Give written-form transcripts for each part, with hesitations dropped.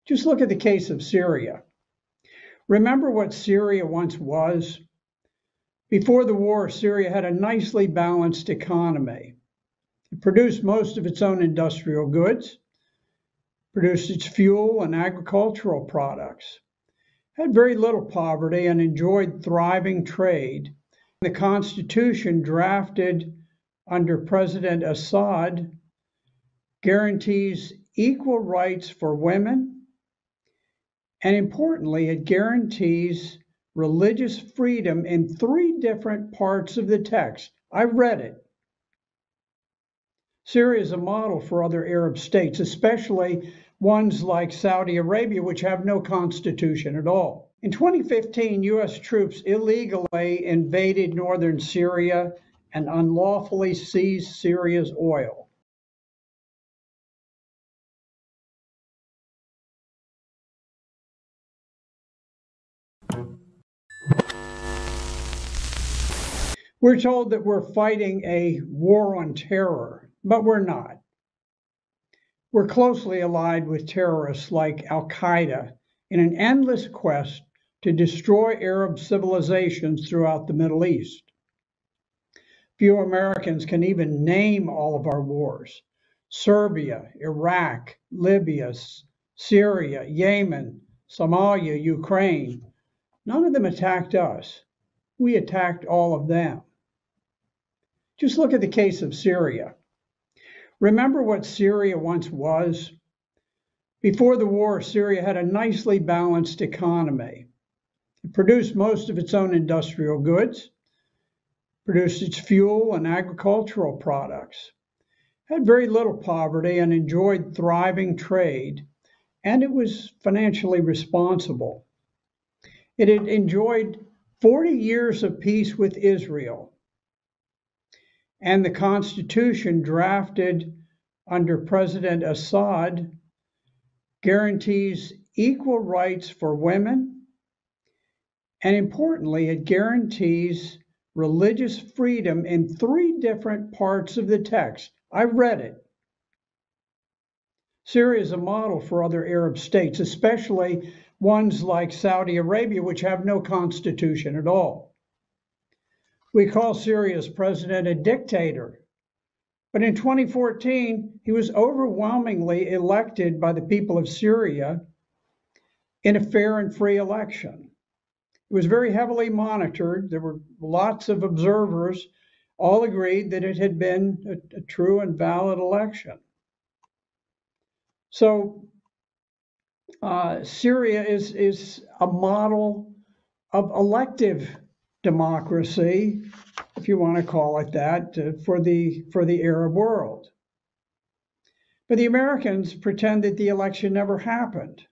Just look at the case of Syria. Remember what Syria once was? Before the war, Syria had a nicely balanced economy. It produced most of its own industrial goods, produced its fuel and agricultural products, had very little poverty, and enjoyed thriving trade. The constitution drafted under President Assad guarantees equal rights for women, and importantly, it guarantees religious freedom in 3 different parts of the text. I've read it. Syria is a model for other Arab states, especially ones like Saudi Arabia, which have no constitution at all. In 2015, U.S. troops illegally invaded northern Syria and unlawfully seized Syria's oil. We're told that we're fighting a war on terror, but we're not. We're closely allied with terrorists like al-Qaeda in an endless quest to destroy Arab civilizations throughout the Middle East. Few Americans can even name all of our wars: Serbia, Iraq, Libya, Syria, Yemen, Somalia, Ukraine. None of them attacked us. We attacked all of them. Just look at the case of Syria. Remember what Syria once was? Before the war, Syria had a nicely balanced economy. It produced most of its own industrial goods, produced its fuel and agricultural products, had very little poverty, and enjoyed thriving trade, and it was financially responsible. It had enjoyed 40 years of peace with Israel, and the constitution drafted under President Assad guarantees equal rights for women, and importantly, it guarantees religious freedom in 3 different parts of the text. I've read it. Syria is a model for other Arab states, especially ones like Saudi Arabia, which have no constitution at all. We call Syria's president a dictator, but in 2014, he was overwhelmingly elected by the people of Syria in a fair and free election. It was very heavily monitored. There were lots of observers. All agreed that it had been a true and valid election. So Syria is a model of elective democracy, if you want to call it that, for the Arab world. But the Americans pretend that the election never happened.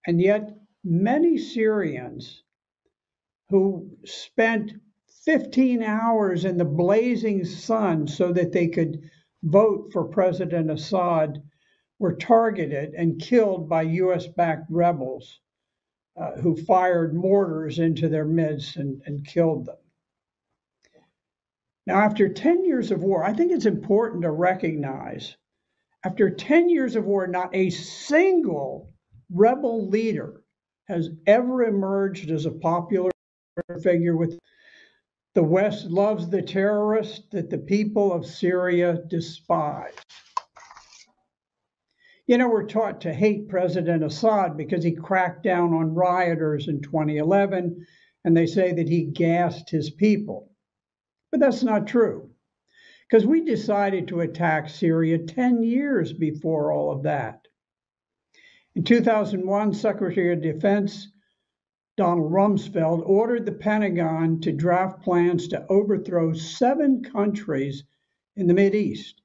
And yet many Syrians who spent 15 hours in the blazing sun so that they could vote for President Assad were targeted and killed by US-backed rebels who fired mortars into their midst and killed them. Now, after 10 years of war, I think it's important to recognize, after 10 years of war, not a single rebel leader has ever emerged as a popular figure. With the West loves the terrorists that the people of Syria despise. You know, we're taught to hate President Assad because he cracked down on rioters in 2011, and they say that he gassed his people. But that's not true, because we decided to attack Syria 10 years before all of that. In 2001, Secretary of Defense Donald Rumsfeld ordered the Pentagon to draft plans to overthrow 7 countries in the Mideast,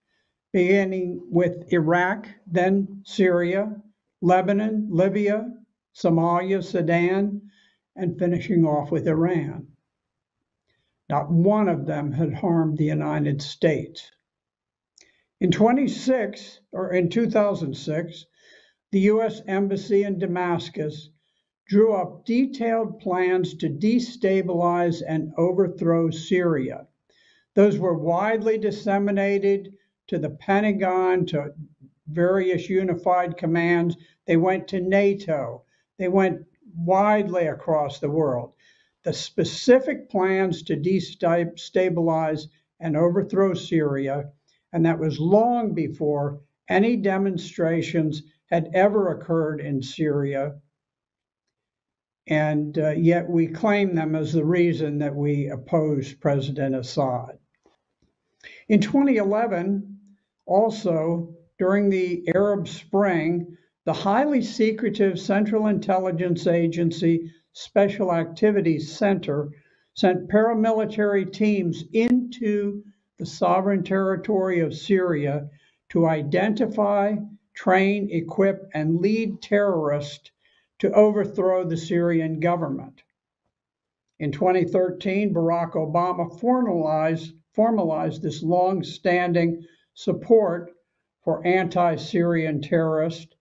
beginning with Iraq, then Syria, Lebanon, Libya, Somalia, Sudan, and finishing off with Iran. Not one of them had harmed the United States. In 2006, the U.S. Embassy in Damascus drew up detailed plans to destabilize and overthrow Syria. Those were widely disseminated to the Pentagon, to various unified commands. They went to NATO. They went widely across the world. The specific plans to destabilize and overthrow Syria, and that was long before any demonstrations had ever occurred in Syria. And yet we claim them as the reason that we opposed President Assad. In 2011, also during the Arab Spring, the highly secretive Central Intelligence Agency Special Activities Center sent paramilitary teams into the sovereign territory of Syria to identify, train, equip, and lead terrorists to overthrow the Syrian government. In 2013, Barack Obama formalized this long-standing support for anti-Syrian terrorists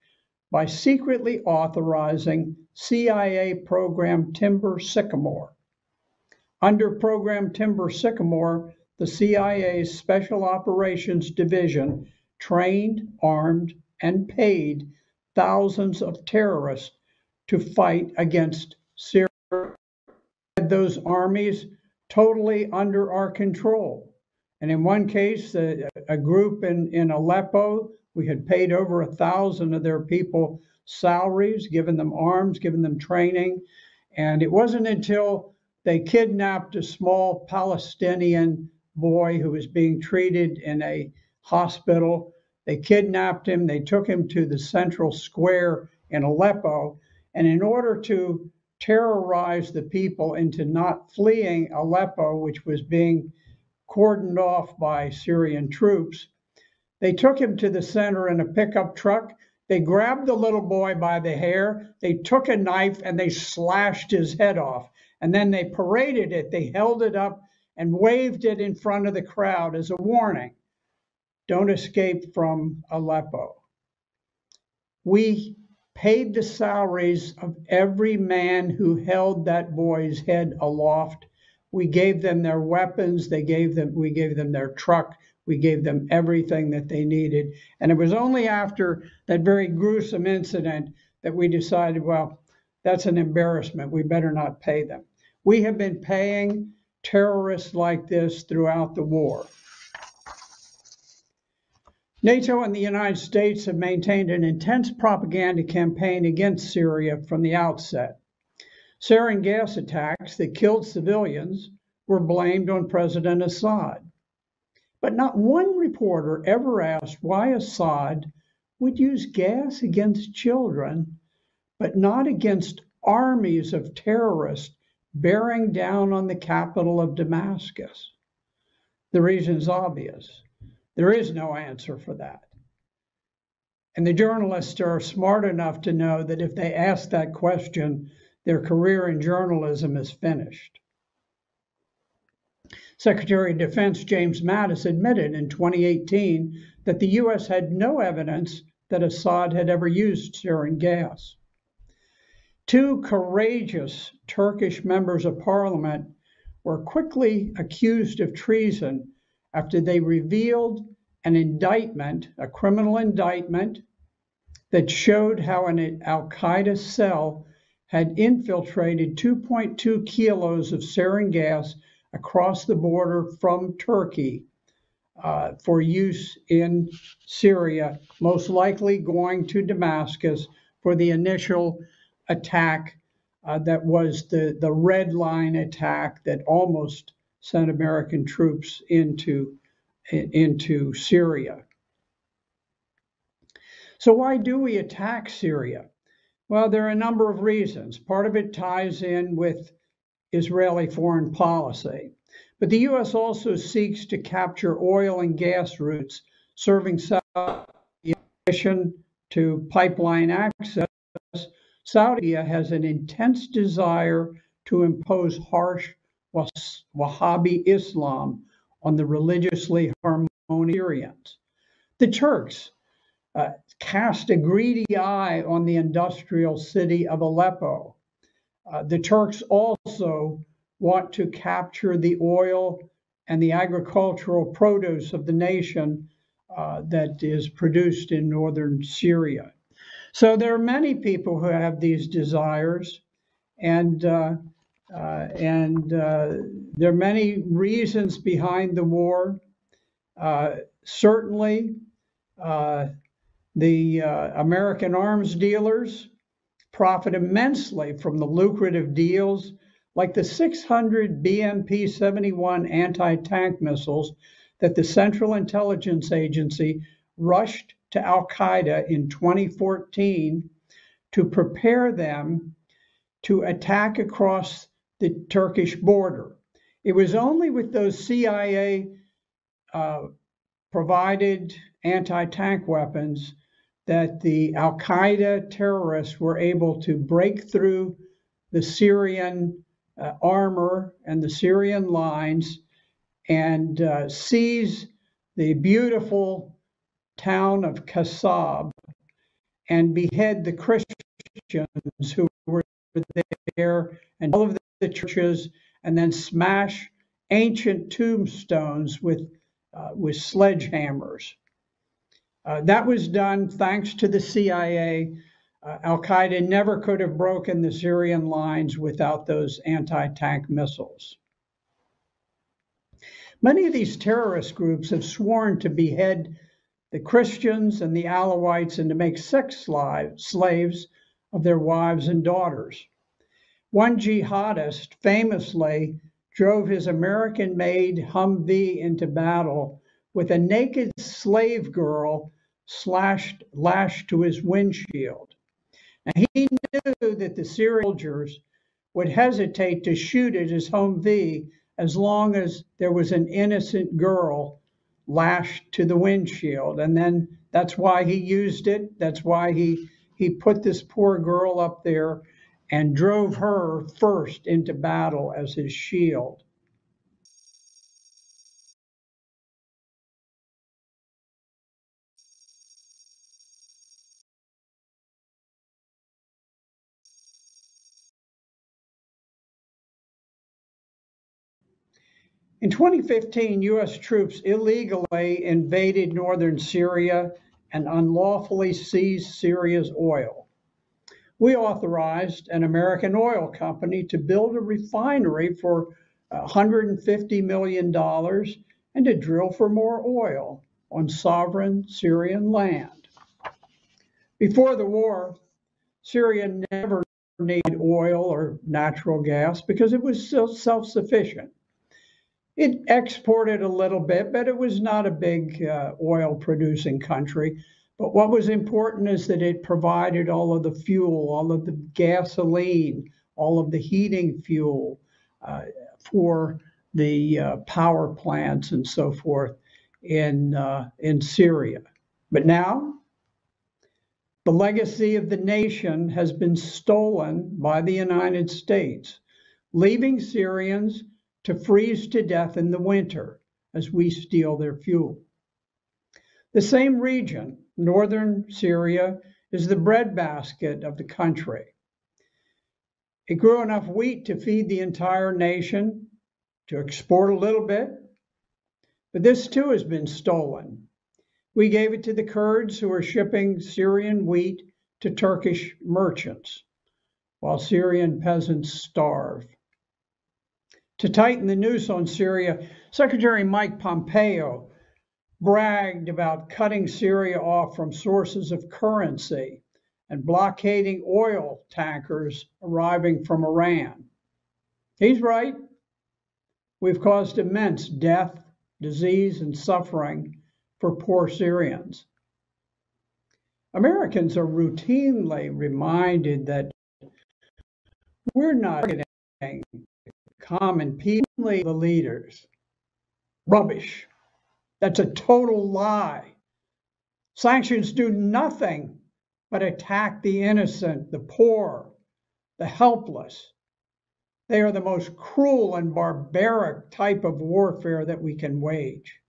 by secretly authorizing CIA program Timber Sycamore. Under program Timber Sycamore, the CIA's Special Operations Division trained, armed, and paid thousands of terrorists to fight against Syria. Those armies totally under our control. And in one case, a group in Aleppo, we had paid over 1,000 of their people salaries, given them arms, given them training. And it wasn't until they kidnapped a small Palestinian boy who was being treated in a hospital. They kidnapped him, they took him to the central square in Aleppo. And in order to terrorize the people into not fleeing Aleppo, which was being cordoned off by Syrian troops, they took him to the center in a pickup truck. They grabbed the little boy by the hair. They took a knife and they slashed his head off. And then they paraded it. They held it up and waved it in front of the crowd as a warning. Don't escape from Aleppo. We paid the salaries of every man who held that boy's head aloft. We gave them their weapons. We gave them their truck. We gave them everything that they needed. And it was only after that very gruesome incident that we decided, well, that's an embarrassment. We better not pay them. We have been paying terrorists like this throughout the war. NATO and the United States have maintained an intense propaganda campaign against Syria from the outset. Sarin gas attacks that killed civilians were blamed on President Assad. But not one reporter ever asked why Assad would use gas against children, but not against armies of terrorists bearing down on the capital of Damascus. The reason is obvious. There is no answer for that. And the journalists are smart enough to know that if they ask that question, their career in journalism is finished. Secretary of Defense James Mattis admitted in 2018 that the U.S. had no evidence that Assad had ever used sarin gas. Two courageous Turkish members of parliament were quickly accused of treason after they revealed an indictment, a criminal indictment, that showed how an al-Qaeda cell had infiltrated 2.2 kilos of sarin gas across the border from Turkey for use in Syria, most likely going to Damascus for the initial attack that was the Red Line attack that almost sent American troops into Syria. So why do we attack Syria? Well, there are a number of reasons. Part of it ties in with Israeli foreign policy. But the U.S. also seeks to capture oil and gas routes serving Saudi Arabia. In addition to pipeline access, Saudi Arabia has an intense desire to impose harsh Wahhabi Islam on the religiously harmonious Syrians. The Turks cast a greedy eye on the industrial city of Aleppo. The Turks also want to capture the oil and the agricultural produce of the nation that is produced in northern Syria. So there are many people who have these desires, and there are many reasons behind the war. Certainly, the American arms dealers profit immensely from the lucrative deals like the 600 BMP-71 anti-tank missiles that the Central Intelligence Agency rushed to al-Qaeda in 2014 to prepare them to attack across the Turkish border. It was only with those CIA provided anti-tank weapons that the al-Qaeda terrorists were able to break through the Syrian armor and the Syrian lines and seize the beautiful town of ᵏ𝗡𝗢𝗢 and behead the Christians who were there and all of the churches, and then smash ancient tombstones with sledgehammers. That was done thanks to the CIA. Al-Qaeda never could have broken the Syrian lines without those anti-tank missiles. Many of these terrorist groups have sworn to behead the Christians and the Alawites and to make sex slaves of their wives and daughters. One jihadist famously drove his American-made Humvee into battle with a naked slave girl lashed to his windshield. And he knew that the Syrian soldiers would hesitate to shoot at his Humvee as long as there was an innocent girl lashed to the windshield. And then that's why he used it. That's why he put this poor girl up there and drove her first into battle as his shield. In 2015, U.S. troops illegally invaded northern Syria and unlawfully seized Syria's oil. We authorized an American oil company to build a refinery for $150 million and to drill for more oil on sovereign Syrian land. Before the war, Syria never needed oil or natural gas because it was still self-sufficient. It exported a little bit, but it was not a big oil-producing country. But what was important is that it provided all of the fuel, all of the gasoline, all of the heating fuel for the power plants and so forth in Syria. But now, the legacy of the nation has been stolen by the United States, leaving Syrians to freeze to death in the winter as we steal their fuel. The same region, northern Syria, is the breadbasket of the country. It grew enough wheat to feed the entire nation, to export a little bit, but this too has been stolen. We gave it to the Kurds who are shipping Syrian wheat to Turkish merchants, while Syrian peasants starve. To tighten the noose on Syria, Secretary Mike Pompeo bragged about cutting Syria off from sources of currency and blockading oil tankers arriving from Iran. He's right. We've caused immense death, disease, and suffering for poor Syrians. Americans are routinely reminded that we're not targeting common people, only the leaders. Rubbish. That's a total lie. Sanctions do nothing but attack the innocent, the poor, the helpless. They are the most cruel and barbaric type of warfare that we can wage.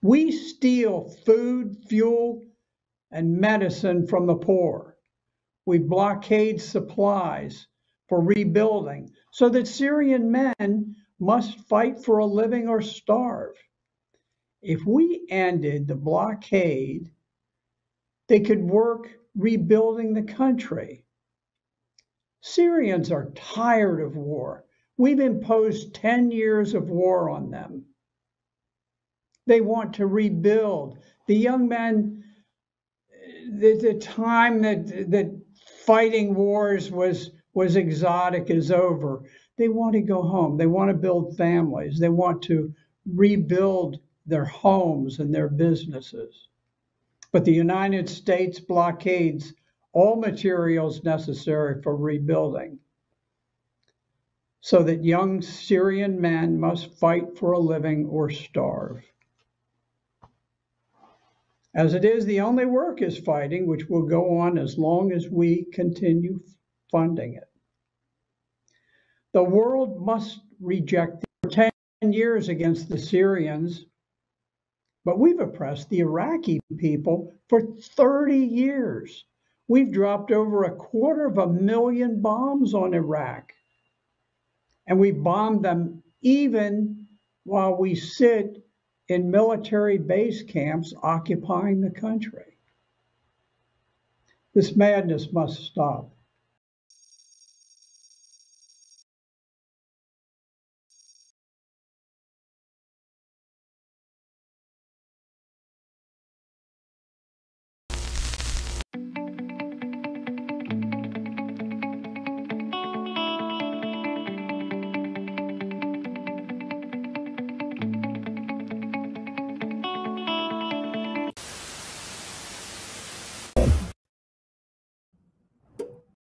We steal food, fuel, and medicine from the poor. We blockade supplies for rebuilding so that Syrian men must fight for a living or starve. If we ended the blockade They could work rebuilding the country. Syrians are tired of war. We've imposed 10 years of war on them. They want to rebuild. The young men, the time that fighting wars was exotic is over. They want to go home. They want to build families. They want to rebuild their homes and their businesses. But the United States blockades all materials necessary for rebuilding, so that young Syrian men must fight for a living or starve. As it is, the only work is fighting, which will go on as long as we continue funding it. The world must reject for 10 years against the Syrians, but we've oppressed the Iraqi people for 30 years. We've dropped over 250,000 bombs on Iraq, and we bombed them even while we sit in military base camps occupying the country. This madness must stop.